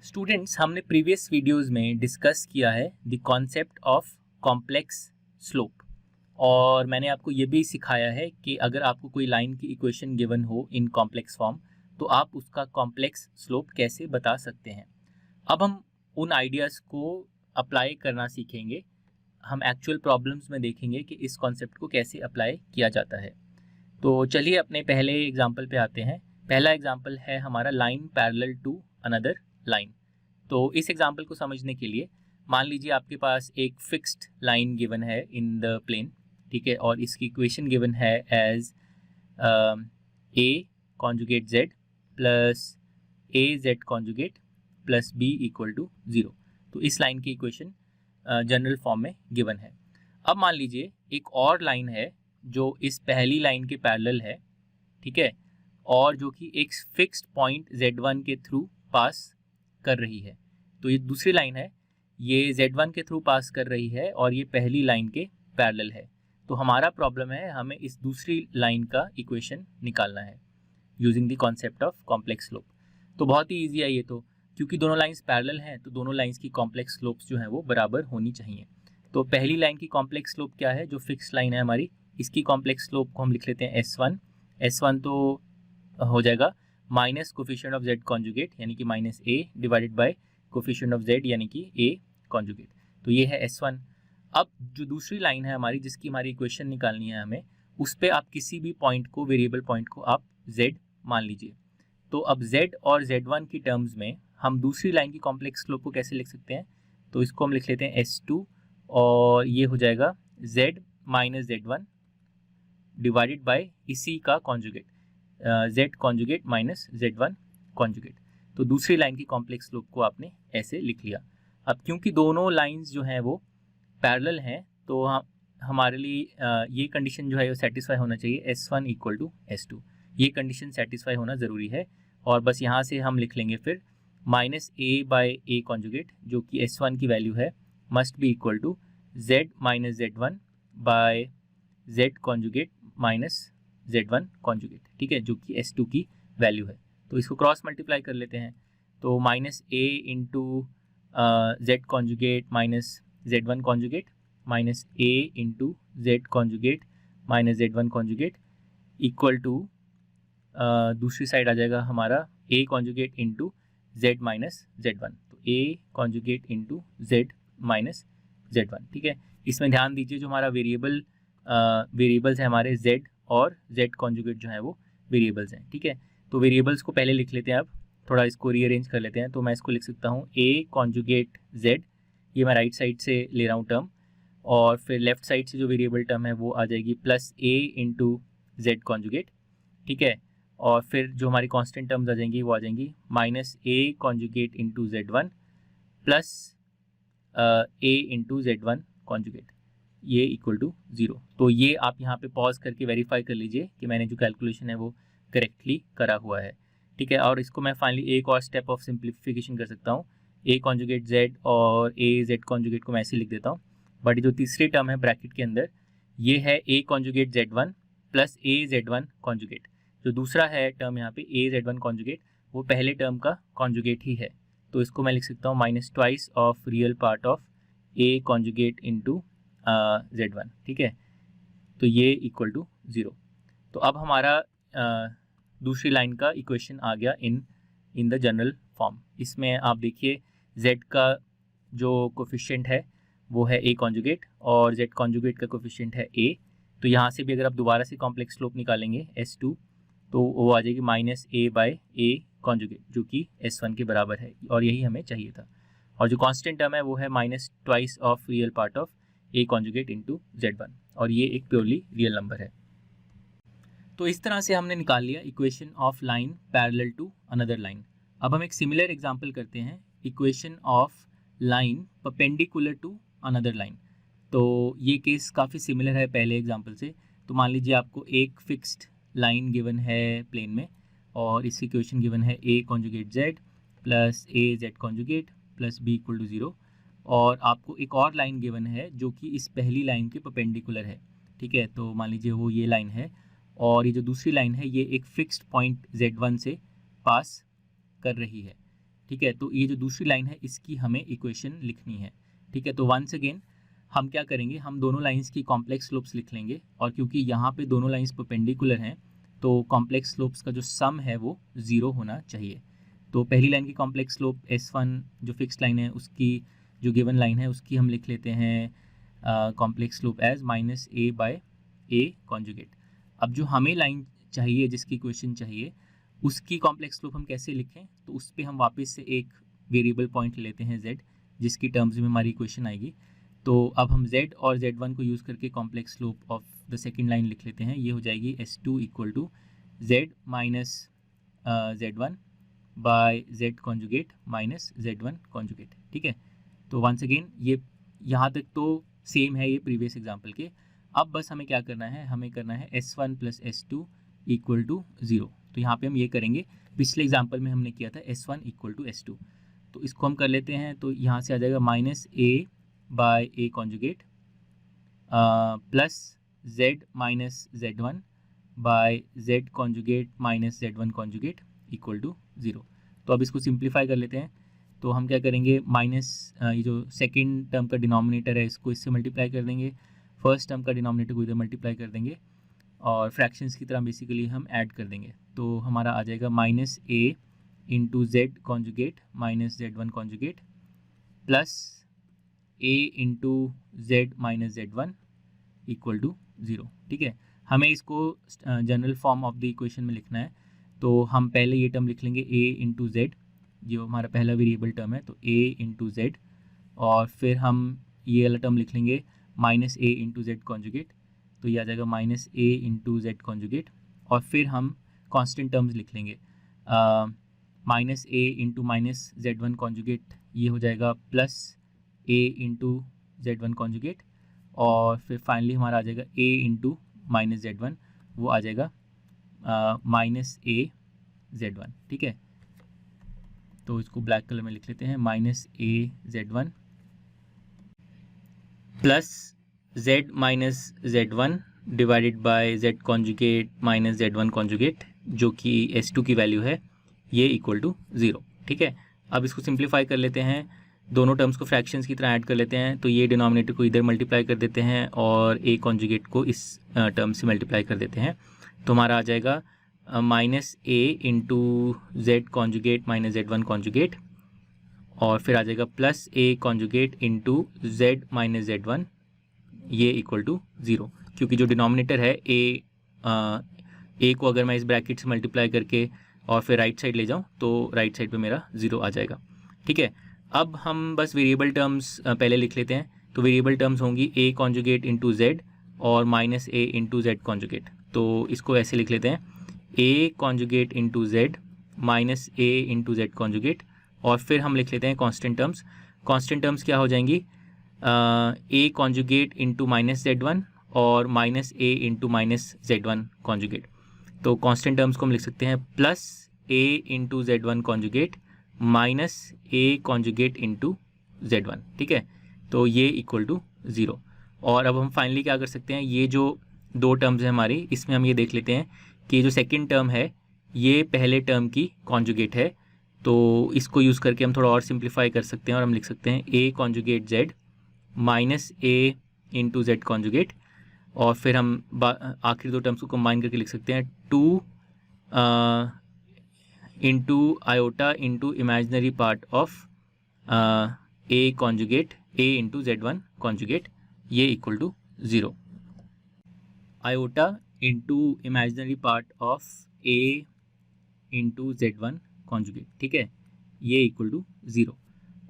Students, हमने previous videos में discuss किया है the concept of complex slope और मैंने आपको ये भी सिखाया है कि अगर आपको कोई लाइन की इक्वेशन गिवन हो इन कॉम्प्लेक्स फॉर्म तो आप उसका कॉम्प्लेक्स स्लोप कैसे बता सकते हैं। अब हम उन आइडियाज़ को अप्लाई करना सीखेंगे। हम एक्चुअल प्रॉब्लम्स में देखेंगे कि इस कॉन्सेप्ट को कैसे अप्लाई किया जाता है। तो चलिए अपने पहले एग्जाम्पल पे आते हैं। पहला एग्जाम्पल है हमारा line parallel to another line. तो इस एग्जाम्पल को समझने के लिए मान लीजिए आपके पास एक फिक्स्ड लाइन गिवन है इन द प्लेन, ठीक है, और इसकी इक्वेशन गिवन है as A conjugate Z plus A Z conjugate plus B equal to 0। तो इस लाइन की इक्वेशन जनरल फॉर्म में गिवन है। अब मान लीजिए एक और लाइन है जो इस पहली लाइन के पैरेलल है, ठीक है, और जो कि एक फिक्स्ड पॉइंट Z1 के थ्रू पास कर रही है। तो ये दूसरी लाइन है, ये Z1 के थ्रू पास कर रही है और ये पहली लाइन के पैरेलल है। तो हमारा प्रॉब्लम है हमें इस दूसरी लाइन का इक्वेशन निकालना है using the concept of complex slope. तो बहुत ही ईजी है ये, तो क्योंकि दोनों लाइंस पैरेलल हैं तो दोनों लाइंस की कॉम्प्लेक्स स्लोप्स जो हैं वो बराबर होनी चाहिए। तो पहली लाइन की कॉम्प्लेक्स स्लोप क्या है, जो फिक्स लाइन है हमारी, इसकी कॉम्प्लेक्स स्लोप को हम लिख लेते हैं S1 तो हो जाएगा minus coefficient of Z conjugate यानी कि minus A divided by coefficient of Z यानी कि ए कॉन्जुगेट। तो ये है S1। अब जो दूसरी लाइन है हमारी जिसकी हमारी इक्वेशन निकालनी है हमें, उस पर आप किसी भी पॉइंट को, वेरिएबल पॉइंट को आप Z मान लीजिए। तो अब Z और Z1 की टर्म्स में हम दूसरी लाइन की कॉम्प्लेक्स स्लोप को कैसे लिख सकते हैं, तो इसको हम लिख लेते हैं S2 और ये हो जाएगा Z minus Z1 divided by इसी का conjugate Z conjugate minus Z1 conjugate. तो दूसरी लाइन की कॉम्प्लेक्स स्लोप को आपने ऐसे लिख लिया। अब क्योंकि दोनों लाइंस जो हैं वो पैरेलल हैं तो हमारे लिए ये कंडीशन जो है वो सेटिस्फाई होना चाहिए S1 इक्वल टू S2। ये कंडीशन सेटिस्फाई होना ज़रूरी है और बस यहाँ से हम लिख लेंगे फिर minus A by A conjugate जो कि S1 की वैल्यू है must be equal to Z minus Z1 by Z conjugate minus Z1 conjugate, ठीक है, जो कि S2 की वैल्यू है। तो इसको क्रॉस मल्टीप्लाई कर लेते हैं। तो minus A into Z conjugate minus Z1 conjugate minus A into Z conjugate minus Z1 conjugate equal to दूसरी साइड आ जाएगा हमारा A conjugate into Z minus Z1। तो A conjugate into Z minus Z1, ठीक है। इसमें ध्यान दीजिए जो हमारा वेरिएबल्स है हमारे Z और Z कॉन्जुगेट जो है वो वेरिएबल्स हैं, ठीक है। तो वेरिएबल्स को पहले लिख लेते हैं, अब थोड़ा इसको रीअरेंज कर लेते हैं। तो मैं इसको लिख सकता हूँ A कॉन्जुगेट Z, ये मैं राइट साइड से ले रहा हूँ टर्म, और फिर लेफ्ट साइड से जो वेरिएबल टर्म है वो आ जाएगी plus A into Z conjugate, ठीक है। और फिर जो हमारी कांस्टेंट टर्म्स आ जाएंगी वो आ जाएंगी minus A conjugate into Z1 plus A into Z1 conjugate, ये इक्वल टू 0। तो ये आप यहाँ पे पॉज करके वेरीफाई कर लीजिए कि मैंने जो कैलकुलेशन है वो करेक्टली करा हुआ है, ठीक है। और इसको मैं फाइनली एक और स्टेप ऑफ सिंप्लीफिकेशन कर सकता हूँ, ए कॉन्जुगेट जेड और ए जेड कॉन्जुगेट को मैं ऐसे लिख देता हूँ। बट जो तीसरी टर्म है ब्रैकेट के अंदर, ये है ए कॉन्जुगेट Z1 प्लस ए Z1 कॉन्जुगेट। जो दूसरा है टर्म यहाँ पे ए Z1 कॉन्जुगेट, वो पहले टर्म का कॉन्जुगेट ही है। तो इसको मैं लिख सकता हूँ minus twice of real part of A conjugate into Z1, ठीक है। तो ये इक्वल टू 0। तो अब हमारा दूसरी लाइन का इक्वेशन आ गया इन द जनरल फॉर्म। इसमें आप देखिए Z का जो कोफिशिएंट है वो है A कॉन्जुगेट और Z कॉन्जुगेट का कोफिशिएंट है A। तो यहाँ से भी अगर आप दोबारा से कॉम्प्लेक्स स्लोप निकालेंगे S2 तो वो आ जाएगी minus A by A conjugate जो कि S1 के बराबर है और यही हमें चाहिए था। और जो कांस्टेंट टर्म है वो है minus twice of real part of A conjugate into Z1 और ये एक प्योरली रियल नंबर है। तो इस तरह से हमने निकाल लिया equation of line parallel to another line. अब हम एक सिमिलर एग्जांपल करते हैं, equation of line perpendicular to another line. तो ये केस काफ़ी सिमिलर है पहले एग्जांपल से। तो मान लीजिए आपको एक फिक्स्ड लाइन गिवन है प्लेन में और इसकी इक्वेशन गिवन है A conjugate Z plus A Z conjugate plus B equal to 0, और आपको एक और लाइन गिवन है जो कि इस पहली लाइन के परपेंडिकुलर है, ठीक है। तो मान लीजिए वो ये लाइन है और ये जो दूसरी लाइन है ये एक फिक्स्ड पॉइंट Z1 से पास कर रही है, ठीक है। तो ये जो दूसरी लाइन है इसकी हमें इक्वेशन लिखनी है, ठीक है। तो वंस अगेन हम क्या करेंगे, हम दोनों लाइंस की कॉम्प्लेक्स स्लोप्स लिख लेंगे, और क्योंकि यहाँ पे दोनों लाइंस परपेंडिकुलर हैं तो कॉम्प्लेक्स स्लोप्स का जो सम है वो 0 होना चाहिए। तो पहली लाइन की कॉम्प्लेक्स स्लोप S1 जो फिक्स लाइन है उसकी जो गिवन लाइन है उसकी हम लिख लेते हैं complex slope as -a/a conjugate. अब जो हमें लाइन चाहिए, जिसकी इक्वेशन चाहिए, उसकी कॉम्प्लेक्स स्लोप हम कैसे लिखें, तो उस पर हम वापस से एक वेरिएबल पॉइंट लेते हैं z, जिसकी टर्म्स में हमारी इक्वेशन आएगी। तो अब हम z और z1 को यूज़ करके complex slope of the second line लिख लेते हैं। ये हो जाएगी S2 = z minus z1 by z conjugate minus z1 conjugate, ठीक है। तो वंस अगेन ये यहाँ तक तो सेम है ये प्रीवियस एग्जांपल के। अब बस हमें क्या करना है, हमें करना है S1 + S2 = 0। तो यहाँ पे हम ये करेंगे, पिछले एग्जांपल में हमने किया था S1 = S2, तो इसको हम कर लेते हैं। तो यहाँ से आ जाएगा -a/a conjugate plus z minus z1 by z conjugate minus z1 conjugate = 0। तो अब इसको सिंप्लीफाई कर लेते हैं। तो हम क्या करेंगे, माइनस ये जो सेकेंड टर्म का डिनोमिनेटर है इसको इससे मल्टीप्लाई कर देंगे, फर्स्ट टर्म का डिनोमिनेटर को इधर मल्टीप्लाई कर देंगे, और फ्रैक्शंस की तरह बेसिकली हम ऐड कर देंगे। तो हमारा आ जाएगा -a × z conjugate minus z1 conjugate plus a × z minus z1 = 0, ठीक है। हमें इसको general form of the equation में लिखना है। तो हम पहले ये टर्म लिख लेंगे a × z, जो हमारा पहला वेरिएबल टर्म है, तो a × z, और फिर हम ये वाला टर्म लिख लेंगे -a × z कॉन्जुगेट, तो ये आ जाएगा -a × z कॉन्जुगेट, और फिर हम कांस्टेंट टर्म्स लिख लेंगे -a × -z1 कॉन्जुगेट, ये हो जाएगा +a × z1 कॉन्जुगेट, और फिर फाइनली हमारा आ जाएगा a × -z1, वो आ जाएगा -a z1, ठीक है। तो इसको ब्लैक कलर में लिख लेते हैं, -a z1 plus z minus z1 divided by z conjugate minus z1 conjugate, जो कि S2 की वैल्यू है, ये = 0, ठीक है। अब इसको सिंप्लीफाई कर लेते हैं, दोनों टर्म्स को फ्रैक्शंस की तरह ऐड कर लेते हैं। तो ये डिनोमिनेटर को इधर मल्टीप्लाई कर देते हैं और a कॉन्जुगेट को इस टर्म से मल्टीप्लाई कर देते हैं। तो हमारा आ जाएगा -a × z conjugate minus z1 conjugate, और फिर आ जाएगा +a conjugate × z minus z1, ये = 0, क्योंकि जो डिनोमिनेटर है a को अगर मैं इस ब्रैकेट से मल्टीप्लाई करके और फिर राइट साइड ले जाऊं तो राइट साइड पे मेरा 0 आ जाएगा, ठीक है। अब हम बस वेरिएबल टर्म्स पहले लिख लेते हैं। तो वेरिएबल टर्म्स होंगी a कॉन्जुगेट × z और -a × z कॉन्जुगेट। तो इसको ऐसे लिख लेते हैं, a conjugate × z minus a × z conjugate, और फिर हम लिख लेते हैं कांस्टेंट टर्म्स। कांस्टेंट टर्म्स क्या हो जाएंगी, a कॉन्जुगेट × -z1 और -a × -z1 कॉन्जुगेट। तो कांस्टेंट टर्म्स को हम लिख सकते हैं +a × z1 conjugate minus a conjugate × z1, ठीक है। तो ये = 0। और अब हम फाइनली क्या कर सकते हैं, ये जो दो टर्म्स हैं हमारी, इसमें हम ये देख लेते हैं कि जो सेकंड टर्म है ये पहले टर्म की कॉन्जुगेट है। तो इसको यूज़ करके हम थोड़ा और सिंप्लीफाई कर सकते हैं और हम लिख सकते हैं a conjugate z minus a × z conjugate, और फिर हम आखिरी दो टर्म्स को कंबाइन करके लिख सकते हैं 2 × iota × imaginary part of a conjugate a × z1 conjugate, ये = 0। Iota × imaginary part of a × z1 conjugate, ठीक है, ये = 0।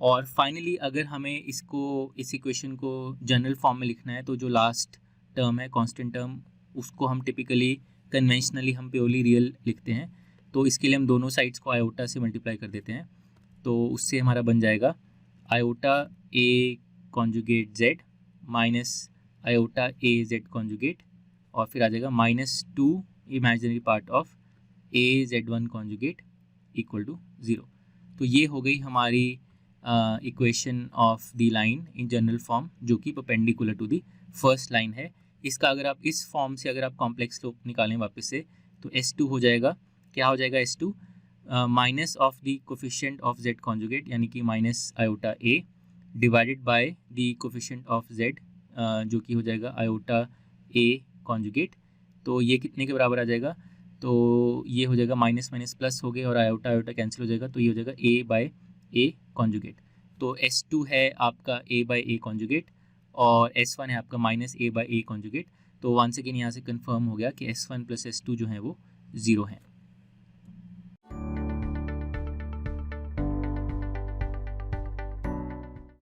और फाइनली अगर हमें इसको इस इक्वेशन को जनरल फॉर्म में लिखना है, तो जो लास्ट टर्म है कांस्टेंट टर्म, उसको हम टिपिकली कन्वेंशनली हम प्योरली रियल लिखते हैं। तो इसके लिए हम दोनों साइड्स को आयोटा से मल्टीप्लाई कर देते हैं। तो उससे हमारा बन जाएगा iota a conjugate z minus iota a z conjugate, और फिर आ जाएगा -2 imaginary part of a z1 conjugate = 0। तो ये हो गई हमारी equation of the line in general form, जो कि perpendicular to the first line है। इसका अगर आप इस फॉर्म से अगर आप कॉम्प्लेक्स स्लोप निकालें वापस से, तो S2 हो जाएगा, क्या हो जाएगा S2, minus of the coefficient of z conjugate यानी कि minus iota a divided by the coefficient of z जो कि हो जाएगा आयोटा a कॉन्जुगेट। तो ये कितने के बराबर आ जाएगा, तो ये हो जाएगा माइनस माइनस प्लस हो गए और आयोटा आयोटा कैंसिल हो जाएगा, तो ये हो जाएगा a बाय a कॉन्जुगेट। तो S2 है आपका a बाय a कॉन्जुगेट और S1 है आपका minus a by a conjugate. तो वंस अगेन यहाँ से कंफर्म हो गया कि S1 प्लस S2 जो है वो 0 है।